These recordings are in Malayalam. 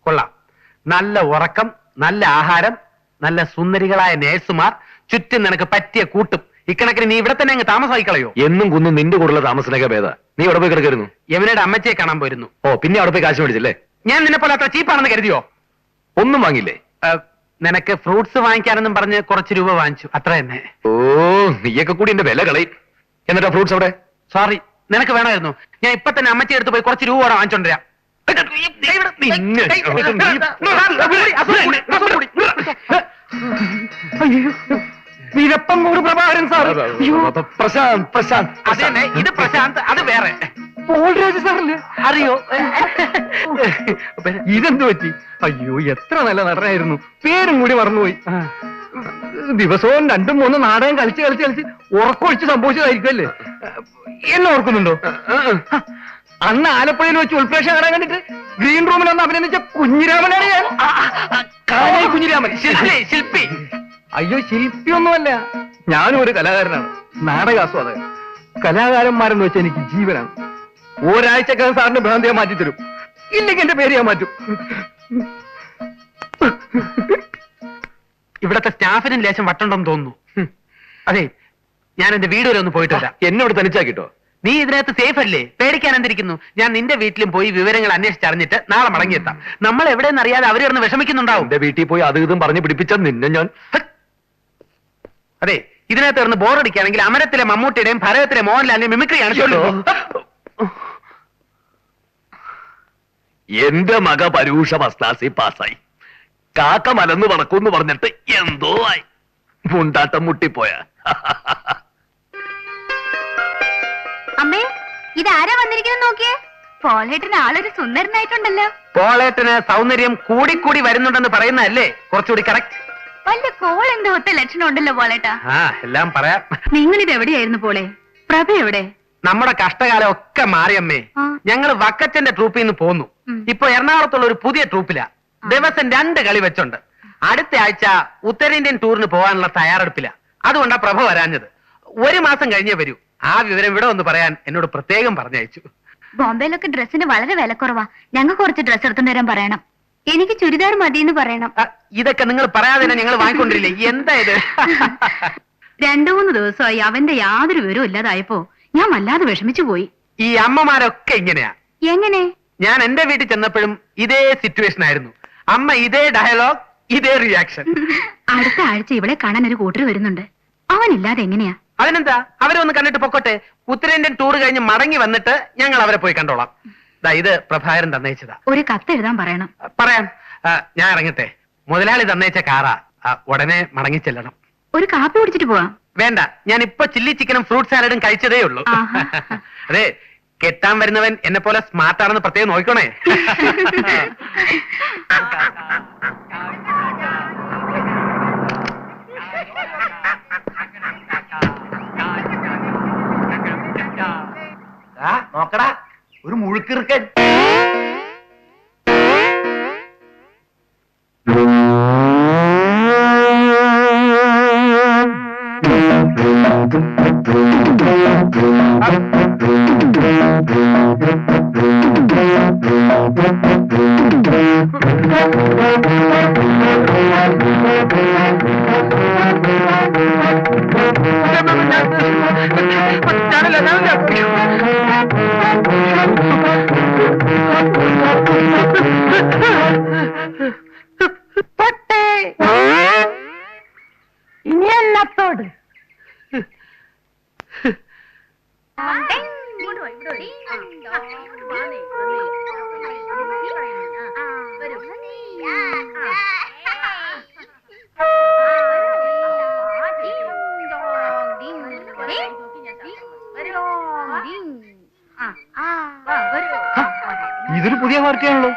കൊള്ളാം. നല്ല ഉറക്കം, നല്ല ആഹാരം, നല്ല സുന്ദരികളായ നേഴ്സുമാർ, ചുറ്റും നിനക്ക് പറ്റിയ കൂട്ടും. ഇക്കണക്കിന് നീ ഇവിടെ തന്നെ അങ്ങ് താമസമായി കളയോ? എന്നും കുന്നും നിന്റെ കൂടുതലുള്ള താമസത്തിനൊക്കെ ഭേദ. നീ അവിടെ പോയി കിടക്കായിരുന്നു? യമുനയുടെ അമ്മച്ചയെ കാണാൻ പോയിരുന്നു. ഓ, പിന്നെ അവിടെ പോയി കാശ് മേടിച്ചല്ലേ? ഞാൻ നിന്നെ പോലെ അത്ര ചീപ്പാണെന്ന് കരുതിയോ? ഒന്നും വാങ്ങിയില്ലേ? നിനക്ക് ഫ്രൂട്ട്സ് വാങ്ങിക്കാനെന്നും പറഞ്ഞ് കുറച്ച് രൂപ വാങ്ങിച്ചു, അത്ര തന്നെ. ഓ, നീയൊക്കെ കൂടി എന്റെ വില കളയും. എന്നിട്ടാ ഫ്രൂട്ട്സ് അവിടെ? സോറി, നിനക്ക് വേണമായിരുന്നു. ഞാൻ ഇപ്പൊ തന്നെ അമ്മച്ചി എടുത്ത് പോയി കുറച്ച് രൂപ വാങ്ങിച്ചോണ്ടിരാം. വിരപ്പംകൂട് പ്രഭാകരൻ സാർ. പ്രശാന്ത്. അതെ, ഇത് പ്രശാന്ത്, അത് വേറെ. പോൾരാജ് സാറല്ലേ? അറിയോ? ഇതെന്ത് പറ്റി? അയ്യോ, എത്ര നല്ല നടനായിരുന്നു. പേരും കൂടി മറന്നുപോയി. ദിവസവും 2-3 നാടകം കളിച്ച് ഉറക്കൊഴിച്ച് സംഭവിച്ചതായിരിക്കും അല്ലേ? എന്നെ ഓർക്കുന്നുണ്ടോ? അന്ന് ആലപ്പുഴയിൽ വെച്ച് ഉൾപ്രേക്ഷ കാണാൻ കണ്ടിട്ട് ഗ്രീൻ റൂമിൽ ഒന്ന് അഭിനന്ദിച്ച കുഞ്ഞിരാമനാണ് ഞാൻ. കുഞ്ഞിരാമൻ, ശില്പി. അയ്യോ, ശില്പിയൊന്നുമല്ല, ഞാനും ഒരു കലാകാരനാണ്, നാടകാസ്വാദകൻ. കലാകാരന്മാരെന്ന് വെച്ചാൽ എനിക്ക് ജീവനാണ്. ഒരാഴ്ചക്കകം സാറിന് ഭ്രാന്തിയെ മാറ്റിത്തരും, ഇല്ലെങ്കിൽ എന്റെ പേര് ഞാൻ മാറ്റും. ഇവിടത്തെ സ്റ്റാഫിനും ലേശം വട്ടുണ്ടെന്ന് തോന്നുന്നു. അതെ, ഞാൻ എന്റെ വീട് വരെ ഒന്ന് പോയിട്ട് വരാം. എന്നോട് തനിച്ചാക്കിട്ടോ? നീ ഇതിനകത്ത് സേഫ് അല്ലേ? പേടിക്കാൻ എന്തിരിക്കുന്നു? ഞാൻ നിന്റെ വീട്ടിലും പോയി വിവരങ്ങൾ അന്വേഷിച്ചറിഞ്ഞിട്ട് നാളെ മടങ്ങിയെത്താം. നമ്മൾ എവിടെയെന്ന് അറിയാതെ അവർ കിടന്ന് വിഷമിക്കുന്നുണ്ടാവും. എന്റെ വീട്ടിൽ പോയി അത് ഇതും പറഞ്ഞു പിടിപ്പിച്ച നിന്നെ ഞാൻ. അതെ, ഇതിനകത്ത് കിടന്ന് ബോറടിക്കുകയാണെങ്കിൽ അമരത്തിലെ മമ്മൂട്ടിയുടെയും ഭരതത്തിലെ മോഹൻലാലിന്റെയും മിമിക്രിയാണ്. എന്റെ മക പരൂഷ ഫസ്റ്റ് പാസ്സായി. കാക്ക മലന്ന് പറക്കൂന്ന് പറഞ്ഞിട്ട് എന്തോ ആയി. മുണ്ടാട്ടം മുട്ടിപ്പോയ. അമ്മേ, ഇതാരാ വന്നിരിക്കുന്നത് നോക്കിയേ. പോളേട്ടന് ആളൊരു സുന്ദരനായിട്ടുണ്ടല്ലോ. പോളേട്ടന് സൗന്ദര്യം കൂടിക്കൂടി വരുന്നുണ്ടെന്ന് പറയുന്നതല്ലേ കുറച്ചുകൂടി കറക്റ്റ്? വല്ല കോൾ എന്തോ ഒത്ത ലക്ഷണം ഉണ്ടല്ലോ പോളേട്ടാ. എല്ലാം പറയാം. നിങ്ങളിത് എവിടെയായിരുന്നു പോളെ? പ്രഭ എവിടെ? നമ്മുടെ കഷ്ടകാലം ഒക്കെ മാറിയമ്മേ. ഞങ്ങൾ വക്കച്ചന്റെ ട്രൂപ്പിൽ നിന്ന് പോന്നു. ഇപ്പൊ എറണാകുളത്തുള്ള ഒരു പുതിയ ട്രൂപ്പിലാ. ദിവസം 2 കളി വെച്ചുണ്ട്. അടുത്ത ആഴ്ച ഉത്തരേന്ത്യൻ ടൂറിന് പോകാനുള്ള തയ്യാറെടുപ്പില്ല. അതുകൊണ്ടാ പ്രഭ വരാഞ്ഞത്. 1 മാസം കഴിഞ്ഞേ വരൂ. ആ വിവരം ഇവിടെ ഒന്ന് പറയാൻ എന്നോട് പ്രത്യേകം പറഞ്ഞയച്ചു. ബോംബെയിലൊക്കെ ഡ്രസ്സിന് വളരെ വില കുറവാ. ഞങ്ങൾക്ക് കുറച്ച് ഡ്രസ്സ് എടുത്തു തരാൻ പറയണം. എനിക്ക് ചുരിദാർ മതിയെന്ന് പറയണം. ഇതൊക്കെ നിങ്ങൾ പറയാതെ ഞങ്ങൾ വാങ്ങിക്കൊണ്ടിരില്ലേ? എന്താ ഇത്? 2-3 ദിവസമായി അവന്റെ യാതൊരു വിവരവും ഇല്ലാതായപ്പോ ഞാൻ വല്ലാതെ വിഷമിച്ചു പോയി. ഈ അമ്മമാരൊക്കെ ഇങ്ങനെയാ. എങ്ങനെ? ഞാൻ എന്റെ വീട്ടിൽ ചെന്നപ്പോഴും ഇതേ സിറ്റുവേഷൻ ആയിരുന്നു. അമ്മ ഇതേ ഡയലോഗ്, ഇതേ റിയാക്ഷൻ. അടുത്ത ആഴ്ച ഇവളെ കാണാൻ ഒരു കൂട്ടർ വരുന്നുണ്ട്. അവനില്ലാതെ എങ്ങനെയാ? അതിനെന്താ, അവരെ ഒന്ന് കണ്ടിട്ട് പൊക്കോട്ടെ. ഉത്തരേന്ത്യൻ ടൂർ കഴിഞ്ഞ് മടങ്ങി വന്നിട്ട് ഞങ്ങൾ അവരെ പോയി കണ്ടോളാം. ഇത് പ്രഭാകരൻ തന്നയിച്ചതാ. ഒരു കത്ത് എഴുതാൻ പറയണം. പറയാം. ഞാൻ ഇറങ്ങട്ടെ. മുതലാളി തന്നയിച്ച കാറാ. ഉടനെ മടങ്ങി ചെല്ലണം. ഒരു കാപ്പി കുടിച്ചിട്ട് പോവാം. വേണ്ട, ഞാൻ ഇപ്പൊ ചില്ലി ചിക്കനും ഫ്രൂട്ട് സാലഡും കഴിച്ചതേ ഉള്ളൂ. അതെ, കെട്ടാൻ വരുന്നവൻ എന്നെ പോലെ സ്മാർട്ട് ആണെന്ന് പ്രത്യേകം നോക്കണേ. നോക്കടാ, ഒരു മുഴുക്കിറുക്കൻ. ഇനിയല്ലത്തോട് ഇതൊരു പുതിയ വാർത്തയാണല്ലോ.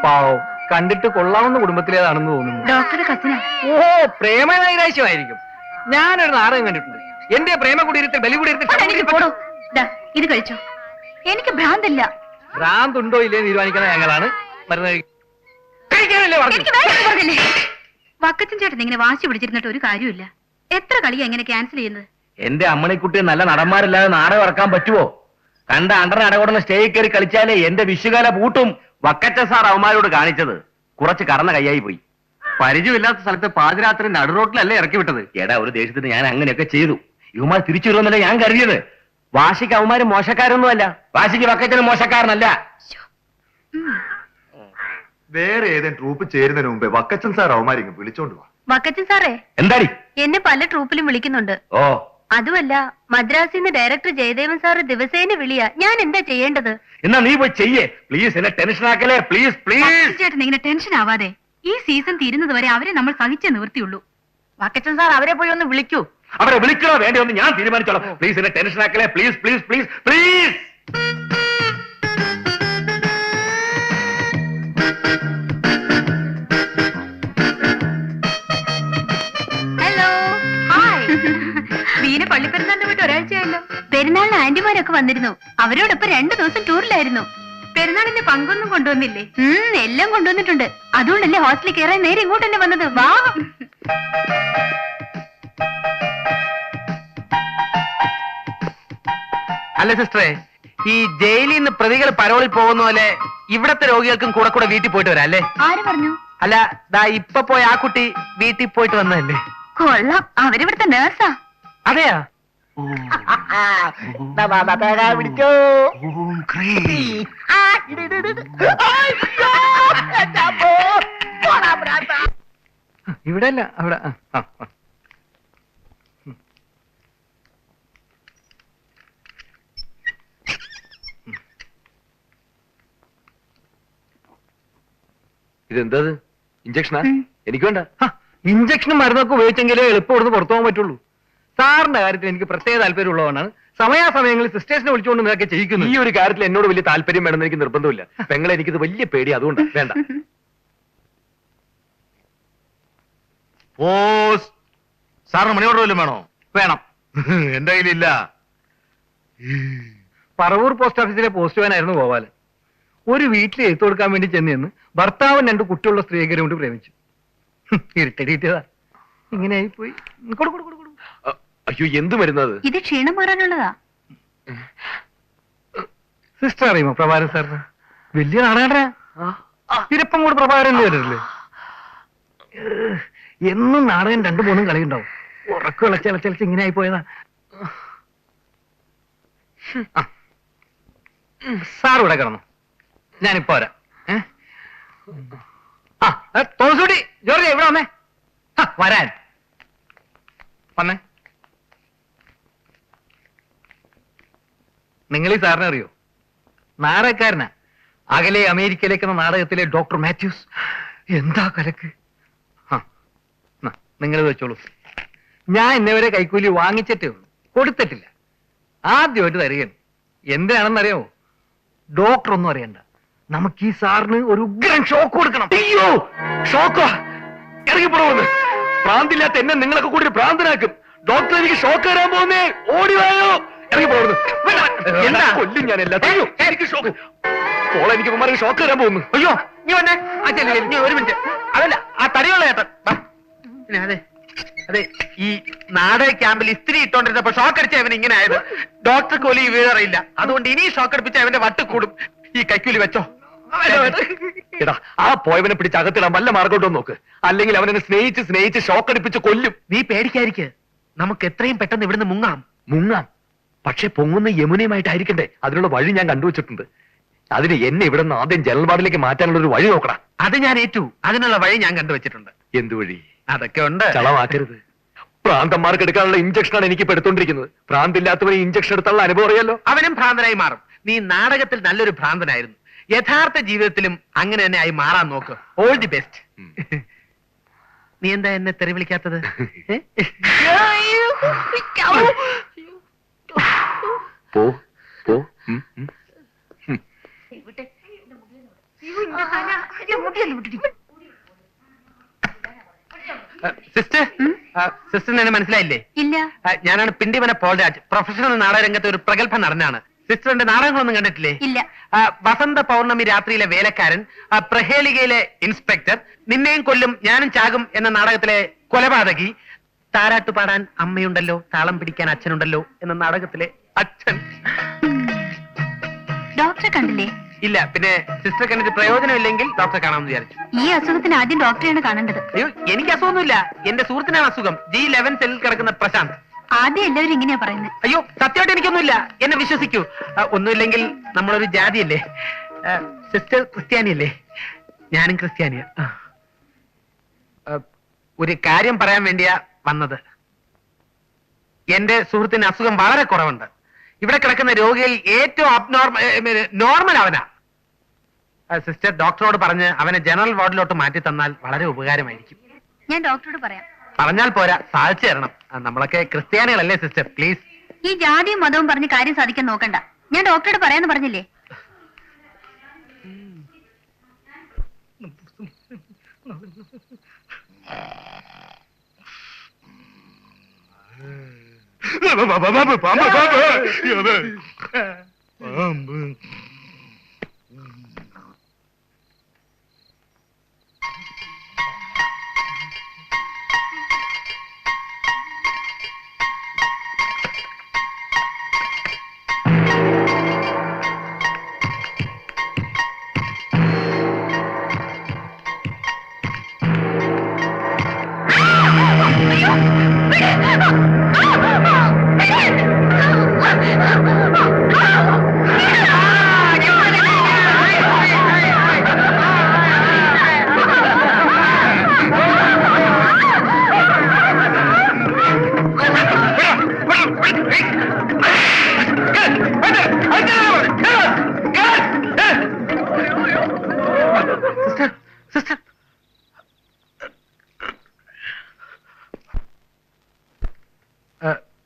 പാവം, കണ്ടിട്ട് കൊള്ളാവുന്ന കുടുംബത്തിലേതാണെന്ന് തോന്നുന്നു. ഡോക്ടറുടെ കസിനാ. ഓ, പ്രേമനൈരാശ്യമായിരിക്കും. ഞാനൊരു നാടകം കണ്ടിട്ടുണ്ട്. എന്റെ പ്രേമകുടീരത്തിൽ ബലികുടീരത്തിൽ. ഇത് കഴിച്ചോ. എനിക്ക് ഭ്രാന്തല്ല. ഭ്രാന്തുണ്ടോ ഇല്ലേ തീരുമാനിക്കുന്ന ഞങ്ങളാണ്. മരുന്ന് കഴിക്കാനല്ലേ പറഞ്ഞില്ലേ? വക്കച്ചൻ ചേട്ടൻ ഇങ്ങനെ വാശി പിടിച്ചിരുന്നിട്ട് ഒരു കാര്യമില്ല. എത്ര കളിയാ എങ്ങനെ ക്യാൻസൽ ചെയ്യുന്നത്? എന്റെ അമ്മണിക്കുട്ടി നല്ല നടന്മാരില്ലാതെ നാടകം ഇറക്കാൻ പറ്റുമോ? കണ്ട അണ്ടർ അടകൊടുന്ന സ്റ്റേജിൽ കയറി കളിച്ചാലേ എന്റെ വിഷുകാല പൂട്ടും. വക്കച്ച സാർ അവന്മാരോട് കാണിച്ചത് കുറച്ച് കറന്ന കൈയായി പോയി. പരിചയമില്ലാത്ത സ്ഥലത്ത് പാതിരാത്രി നടുറോട്ടിലല്ലേ ഇറക്കി വിട്ടത്. എടാ, ഒരു ദേഷ്യത്തിന് ഞാൻ അങ്ങനെയൊക്കെ ചെയ്തു. ഇവന്മാർ തിരിച്ചു വരുമെന്നല്ലേ ഞാൻ കരുതിയത്. വാശിക്ക് അവന്മാര് മോശക്കാരൊന്നുമല്ല. വാശിക്ക് വക്കച്ചന് മോശക്കാരനല്ല. വേറെ ഏതെങ്കിലും ട്രൂപ്പ് ചേരുന്നതിന് മുമ്പേ വക്കച്ചൻ സാർ അവന്മാരിങ്ങ് വിളിച്ചോണ്ട് വാ. വക്കച്ചൻ സാറേ, എന്താടി? എന്നെ പല ട്രൂപ്പിലും വിളിക്കുന്നുണ്ട്. ഓ, അതുമല്ല, മദ്രാസിൽ നിന്ന് ഡയറക്ടർ ജയദേവൻ സാറ് ദിവസേന വിളിയാ. ഞാൻ എന്താ ചെയ്യേണ്ടത്? എന്നാ നീ പോയി ചെയ്യേ. പ്ലീസ്, എന്നെ ടെൻഷൻ ആക്കലേ. Please please. ചേട്ടൻ ഇങ്ങനെ ടെൻഷൻ ആവാതെ. ഈ സീസൺ തീരുന്നത് വരെ അവരെ നമ്മൾ സഹിച്ചേ നിവൃത്തിയുള്ളൂ. വക്കച്ചൻ സാർ അവരെ പോയി ഒന്ന് വിളിക്കൂ. അവരെ വിളിക്കണോ വേണ്ടയോ എന്ന് ഞാൻ തീരുമാനിച്ചോളാം. പ്ലീസ്, എന്നെ ടെൻഷൻ ആക്കലേ. Please please please please. Hello, hi. Beena പള്ളിപ്പെരുന്നാളിന് വിട്ട് ഒരാഴ്ചയായല്ലോ. പെരുന്നാളിന് ആന്റിമാരൊക്കെ വന്നിരുന്നു. അവരോടൊപ്പം 2 ദിവസം ടൂറിലായിരുന്നു. പെരുന്നാളിന്റെ പങ്കൊന്നും കൊണ്ടുവന്നില്ലേ? എല്ലാം കൊണ്ടുവന്നിട്ടുണ്ട്. അതുകൊണ്ടല്ലേ ഹോസ്റ്റലിൽ കയറാൻ നേരെ ഇങ്ങോട്ട് തന്നെ വന്നത്. വാ. അല്ല സിസ്റ്ററെ, ഈ ജയിലിൽ നിന്ന് പ്രതികൾ പരോളിൽ പോകുന്ന പോലെ ഇവിടത്തെ രോഗികൾക്കും കൂടെ കൂടെ വീട്ടിൽ പോയിട്ട് വരാം അല്ലേ? ആര് പറഞ്ഞു? അല്ല, ദാ ഇപ്പൊ പോയ ആ കുട്ടി വീട്ടിൽ പോയിട്ട് വന്നതല്ലേ? കൊള്ളാം, അവരിവിടുത്തെ നേഴ്സാ. അതെയാ? ഇവിടെ അല്ല, അവിടെ. ഇതെന്താ? ഇഞ്ചക്ഷനാ? എനിക്ക് വേണ്ട. ഇഞ്ചക്ഷനും മരുന്നൊക്കെ ഉപയോഗിച്ചെങ്കിലേ എളുപ്പം ഇവിടുന്ന് പുറത്തു പോകാൻ പറ്റുള്ളൂ. സാറിന്റെ കാര്യത്തിൽ എനിക്ക് പ്രത്യേക താല്പര്യമുള്ളതാണ്. സമയാസമയങ്ങളിൽ സിസ്റ്റേഴ്സിനെ വിളിച്ചുകൊണ്ട് ഇതൊക്കെ ചെയ്യിക്കുന്നു. ഈ ഒരു കാര്യത്തിൽ എന്നോട് വലിയ താല്പര്യം വേണമെന്ന് എനിക്ക് നിർബന്ധമില്ല. പെങ്ങളെ എനിക്കിത് വലിയ പേടി, അതുകൊണ്ട് വേണ്ട. സാറിന് മണി ഓർഡർ വല്ലതും വേണോ? വേണം. എന്റെ കയ്യിലില്ല. പറവൂർ പോസ്റ്റ് ഓഫീസിലെ പോസ്റ്റ്മാനായിരുന്നു ഗോപാലൻ. ഒരു വീട്ടിൽ എഴുത്ത് കൊടുക്കാൻ വേണ്ടി ചെന്ന് ഭർത്താവും 2 കുട്ടിയുള്ള സ്ത്രീകരെ കൊണ്ട് പ്രേമിച്ചു. ഇരുട്ടടിയിട്ടതാ, ഇങ്ങനെ ആയിപ്പോയി. അയ്യോ, എന്ത് മരുന്നത്? ഇത് ക്ഷീണം മാറാനുള്ളതാ. സിസ്റ്റർ അറിയുമോ പ്രഭാകരൻ സാറിന്? വലിയ നാടകനാ. തിരപ്പം കൂടെ പ്രഭാകരൻ വരില്ലേ? എന്നും നാടകം 2-3 കളിയുണ്ടാവും. ഉറക്കം ഇളച്ചളച്ച് ഇങ്ങനെ ആയി പോയതാ. സാർ ഇവിടെ കിടന്നു, ഞാനിപ്പോ വരാം. തോമസൂട്ടി, ജോർജ് ഇവിടെ വന്നേ. വരാൻ വന്നേ. നിങ്ങൾ ഈ സാറിനെ അറിയോ? നാടകക്കാരനാ. അകലെ അമേരിക്കയിലേക്ക് എന്ന നാടകത്തിലെ ഡോക്ടർ മാത്യൂസ്. എന്താ കലക്ക്. നിങ്ങൾ വെച്ചോളൂ. ഞാൻ ഇന്നവരെ കൈക്കൂലി വാങ്ങിച്ചിട്ടേ ഉള്ളൂ, കൊടുത്തിട്ടില്ല. ആദ്യമായിട്ട് തരികയാണ്. എന്തിനാണെന്നറിയാമോ? ഡോക്ടർ ഒന്നും അറിയണ്ട, നമുക്ക് ഈ സാറിന് ഒരു ഉഗ്രൻ ഷോക്ക് കൊടുക്കണം. അയ്യോ, ഷോക്കോ? ഇറങ്ങിപ്പോടുന്നു. പ്രാന്തില്ലാത്ത എന്നെ നിങ്ങളൊക്കെ കൂടി പ്രാന്തനാക്കും. ഡോക്ടർ, എനിക്ക് ഷോക്ക് തരാൻ പോകുന്നേ. ഓടിവായോ. ഇറങ്ങിപ്പോടുന്നു. എന്താ? കൊല്ലും ഞാൻ എല്ലാത്തിനും. എനിക്ക് ഷോക്ക്. പോളെ, എനിക്ക് ഇവന്മാർക്ക് ഷോക്ക് തരാൻ പോകുന്നു. അയ്യോ, നീ വന്നേ. നീ ഒരു മിനിറ്റ്. അതല്ല, ആ തടിയുള്ള ചേട്ടൻ. പിന്നെ അതെ അതെ, ഈ നാടക ക്യാമ്പിൽ ഇസ്ത്രി ഇട്ടോണ്ടിരുന്നപ്പോ ഷോക്ക് അടിച്ച അവൻ ഇങ്ങനെ ആയത്. ഡോക്ടർക്ക് പോലും ഈ വീഴറിയില്ല. അതുകൊണ്ട് ഇനി ഷോക്ക് അടിപ്പിച്ച അവന്റെ വട്ട് കൂടും. ഈ കൈക്കൂലി വെച്ചോ. എടാ, ആ പോയവനെ പിടിച്ച് അകത്തിടാൻ വല്ല മാർഗോട്ടോ നോക്ക്. അല്ലെങ്കിൽ അവനെ സ്നേഹിച്ച് സ്നേഹിച്ച് ഷോക്ക് അടിപ്പിച്ച് കൊല്ലും. നീ പേടിക്കാതിരിക്ക്, നമുക്ക് എത്രയും പെട്ടെന്ന് ഇവിടുന്ന് മുങ്ങാം. മുങ്ങാം, പക്ഷെ പൊങ്ങുന്ന യമുനയുമായിട്ടായിരിക്കണ്ടേ. അതിനുള്ള വഴി ഞാൻ കണ്ടുവച്ചിട്ടുണ്ട്. അതിന് എന്നെ ഇവിടെ നിന്ന് ആദ്യം ജനറൽ വാർഡിലേക്ക് മാറ്റാനുള്ള ഒരു വഴി നോക്കണം. അത് ഞാൻ ഏറ്റു. അതിനുള്ള വഴി ഞാൻ കണ്ടുവച്ചിട്ടുണ്ട്. എന്തു വഴി? അതൊക്കെ ഉണ്ട്. ചളമാക്കരുത്. പ്രാന്തന്മാർക്ക് എടുക്കാനുള്ള ഇഞ്ചക്ഷനാണ് എനിക്ക് എടുത്തോണ്ടിരിക്കുന്നത്. ഭ്രാന്തില്ലാത്തവന് ഇഞ്ചക്ഷൻ എടുത്തുള്ള അനുഭവം അറിയാലോ. അവനും ഭ്രാന്തനായി മാറും. നീ നാടകത്തിൽ നല്ലൊരു ഭ്രാന്തനായിരുന്നു. യഥാർത്ഥ ജീവിതത്തിലും അങ്ങനെ തന്നെ ആയി മാറാൻ നോക്ക്. All the best. നീ എന്താ എന്നെ തെറി വിളിക്കാത്തത്? പോ പോ. സിസ്റ്റർ, സിസ്റ്ററിന് എന്നെ മനസ്സിലായില്ലേ? ഇല്ല. ഞാനാണ് പിണ്ടിമന പോൾരാജ്. പ്രൊഫഷണൽ നാടകരംഗത്തെ ഒരു പ്രഗത്ഭ നടനാണ്. സിസ്റ്ററിന്റെ നാടകങ്ങളൊന്നും കണ്ടിട്ടില്ലേ? ഇല്ല. വസന്ത പൗർണമി രാത്രിയിലെ വേലക്കാരൻ, പ്രഹേളികയിലെ ഇൻസ്പെക്ടർ, നിന്നെയും കൊല്ലും ഞാനും ചാകും എന്ന നാടകത്തിലെ കൊലപാതകി, താരാട്ട് പാടാൻ അമ്മയുണ്ടല്ലോ താളം പിടിക്കാൻ അച്ഛനുണ്ടല്ലോ എന്ന നാടകത്തിലെ അച്ഛൻ. ഡോക്ടറെ കണ്ടില്ലേ? ഇല്ല, പിന്നെ സിസ്റ്റർ കണ്ടിട്ട് പ്രയോജനമില്ലെങ്കിൽ ഡോക്ടറെ കാണാമെന്ന് വിചാരിച്ചു. ഈ അസുഖത്തിന് ആദ്യം ഡോക്ടറെയാണ് കാണേണ്ടത്. അയ്യോ, എനിക്ക് അസുഖമൊന്നുമില്ല. എന്റെ സുഹൃത്തിനാണ് അസുഖം. G11 സെല്ലിൽ കിടക്കുന്ന പ്രശാന്ത്. ആദ്യം എല്ലാവരും ഇങ്ങനെയാ പറയുന്നത്. അയ്യോ, സത്യമായിട്ട് എനിക്കൊന്നുമില്ല, എന്നെ വിശ്വസിക്കൂ. ഒന്നുമില്ലെങ്കിൽ നമ്മളൊരു ജാതിയല്ലേ. സിസ്റ്റർ ക്രിസ്ത്യാനിയല്ലേ, ഞാനും ക്രിസ്ത്യാനിയാ. ഒരു കാര്യം പറയാൻ വേണ്ടിയാ വന്നത്. എന്റെ സുഹൃത്തിന് അസുഖം വളരെ കുറവുണ്ട്. ഇവിടെ കിടക്കുന്ന രോഗിയിൽ ഏറ്റവും നോർമൽ അവനാ. സിസ്റ്റർ ഡോക്ടറോട് പറഞ്ഞ് അവനെ ജനറൽ വാർഡിലോട്ട് മാറ്റി തന്നാൽ വളരെ ഉപകാരമായിരിക്കും. ഞാൻ ഡോക്ടറോട് പറയാം. പറഞ്ഞാൽ പോരാ, സാധിച്ചു തരണം. നമ്മളൊക്കെ ക്രിസ്ത്യാനികളല്ലേ സിസ്റ്റർ, പ്ലീസ്. ഈ ജാതിയും മതവും പറഞ്ഞ് കാര്യം സാധിക്കാൻ നോക്കണ്ട. ഞാൻ ഡോക്ടറോട് പറയാന്ന് പറഞ്ഞില്ലേ.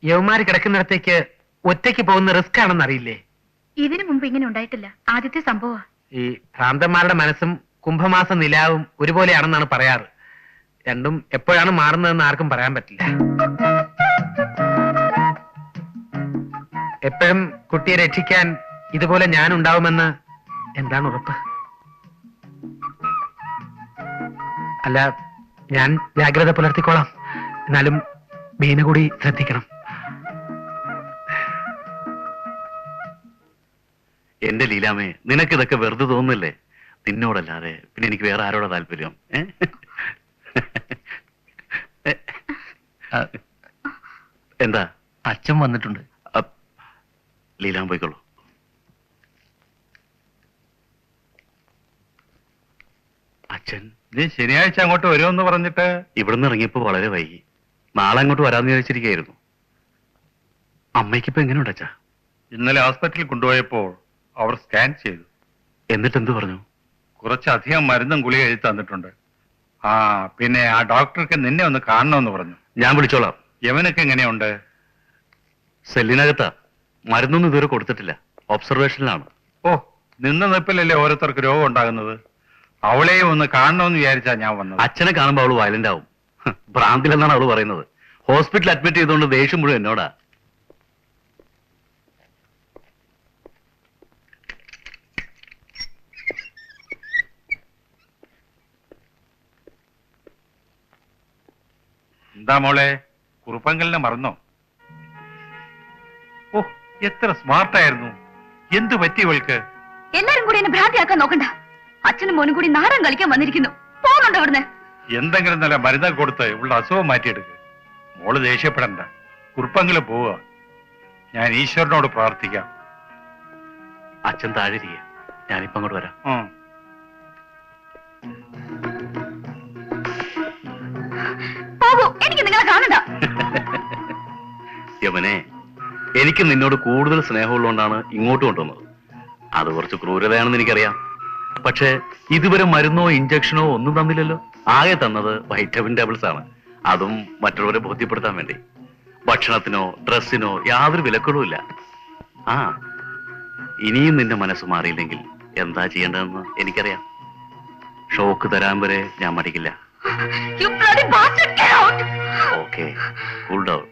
യവന്മാര് കിടക്കുന്നിടത്തേക്ക് ഒറ്റയ്ക്ക് പോകുന്ന റിസ്ക് ആണെന്ന് അറിയില്ലേ? ഇതിനു മുമ്പ് ഇങ്ങനെ ഉണ്ടായിട്ടില്ല. ആദ്യത്തെ സംഭവ. ഈ ഭ്രാന്തന്മാരുടെ മനസ്സും കുംഭമാസ നിലാവും ഒരുപോലെയാണെന്നാണ് പറയാറ്. രണ്ടും എപ്പോഴാണ് മാറുന്നതെന്ന് ആർക്കും പറയാൻ പറ്റില്ല. എപ്പോഴും കുട്ടിയെ രക്ഷിക്കാൻ ഇതുപോലെ ഞാൻ ഉണ്ടാവുമെന്ന് എന്താണ് ഉറപ്പ്? അല്ല, ഞാൻ ജാഗ്രത പുലർത്തിക്കോളാം. എന്നാലും മീന കൂടി ശ്രദ്ധിക്കണം. എന്റെ ലീലാമേ, നിനക്കിതൊക്കെ വെറുതെ തോന്നില്ലേ? നിന്നോടല്ലാതെ പിന്നെ എനിക്ക് വേറെ ആരോടാ താല്പര്യം? എന്താ? അച്ഛൻ വന്നിട്ടുണ്ട്. ലീലാമ പോയിക്കോളൂ. അച്ഛൻ നീ ശനിയാഴ്ച അങ്ങോട്ട് വരുമെന്ന് പറഞ്ഞിട്ട് ഇവിടുന്ന് ഇറങ്ങിയപ്പോ വളരെ വൈകി. നാളെ അങ്ങോട്ട് വരാന്ന് വിചാരിച്ചിരിക്കായിരുന്നു. അമ്മയ്ക്കിപ്പോ എങ്ങനെയുണ്ട് അച്ഛാ? ഇന്നലെ ഹോസ്പിറ്റലിൽ കൊണ്ടുപോയപ്പോൾ അവർ സ്കാൻ ചെയ്തു. എന്നിട്ട് എന്ത് പറഞ്ഞു? കുറച്ചധികം മരുന്നും ഗുളിക എഴുതി തന്നിട്ടുണ്ട്. പിന്നെ ആ ഡോക്ടർക്ക് നിന്നെ ഒന്ന് കാണണമെന്ന് പറഞ്ഞു. ഞാൻ വിളിച്ചോളാം. യവനൊക്കെ എങ്ങനെയുണ്ട്? സെല്ലിനകത്താ. മരുന്നൊന്നും ഇതുവരെ കൊടുത്തിട്ടില്ല. ഒബ്സർവേഷനിലാണ്. ഓ, നിന്ന നിപ്പിലല്ലേ ഓരോരുത്തർക്ക് രോഗം ഉണ്ടാകുന്നത്. അവളെയും ഒന്ന് കാണണമെന്ന് വിചാരിച്ചാ ഞാൻ വന്നത്. അച്ഛനെ കാണുമ്പോൾ അവള് വയലന്റ് ആവും. ഭ്രാന്തിലെന്നാണ് അവള് പറയുന്നത്. ഹോസ്പിറ്റലിൽ അഡ്മിറ്റ് ചെയ്തുകൊണ്ട് ദേഷ്യം മുഴുവൻ എന്നോടാ. എന്താ മോളെ, കുറുപ്പങ്കലിനെ മറന്നോ? ഓ, എത്ര സ്മാർട്ടായിരുന്നു. എന്തു പറ്റി ഇവൾക്ക്? എല്ലാരും കൂടി എന്നെ ഭ്രാന്തിയാക്കാൻ നോക്കണ്ട. അച്ഛനും മോനും കൂടി നാടൻ കളിക്കാൻ വന്നിരിക്കുന്നു. പോകുന്നുണ്ടോ ഇവിടുന്ന്? എന്തെങ്കിലും നല്ല മരുന്ന് കൊടുത്ത് ഇവളുടെ അസുഖം മാറ്റിയെടുക്കുക. മോള് ദേഷ്യപ്പെടണ്ട. കുറുപ്പങ്കല് പോവുക. ഞാൻ ഈശ്വരനോട് പ്രാർത്ഥിക്കാം. അച്ഛൻ താഴെ ഞാനിപ്പോ അങ്ങോട്ട് വരാം. പോകൂ, എനിക്ക് നിങ്ങളെ കാണണ്ട. യമനെ, എനിക്ക് നിന്നോട് കൂടുതൽ സ്നേഹമുള്ളതുകൊണ്ടാണ് ഇങ്ങോട്ട് കൊണ്ടുവന്നത്. അത് കുറച്ച് ക്രൂരതയാണെന്ന് എനിക്കറിയാം. പക്ഷെ ഇതുവരെ മരുന്നോ ഇഞ്ചക്ഷനോ ഒന്നും തന്നില്ലല്ലോ. ആകെ തന്നത് വൈറ്റമിൻ ടാബ്ലറ്റ്സ് ആണ്. അതും മറ്റുള്ളവരെ ബോധ്യപ്പെടുത്താൻ വേണ്ടി. ഭക്ഷണത്തിനോ ഡ്രസ്സിനോ യാതൊരു വിലക്കുകളും ഇല്ല. ഇനിയും നിന്റെ മനസ്സ് മാറിയില്ലെങ്കിൽ എന്താ ചെയ്യേണ്ടതെന്ന് എനിക്കറിയാം. ഷോക്ക് തരാൻ വരെ ഞാൻ മടിക്കില്ല. You bloody bastard, get out! Okay, cool down.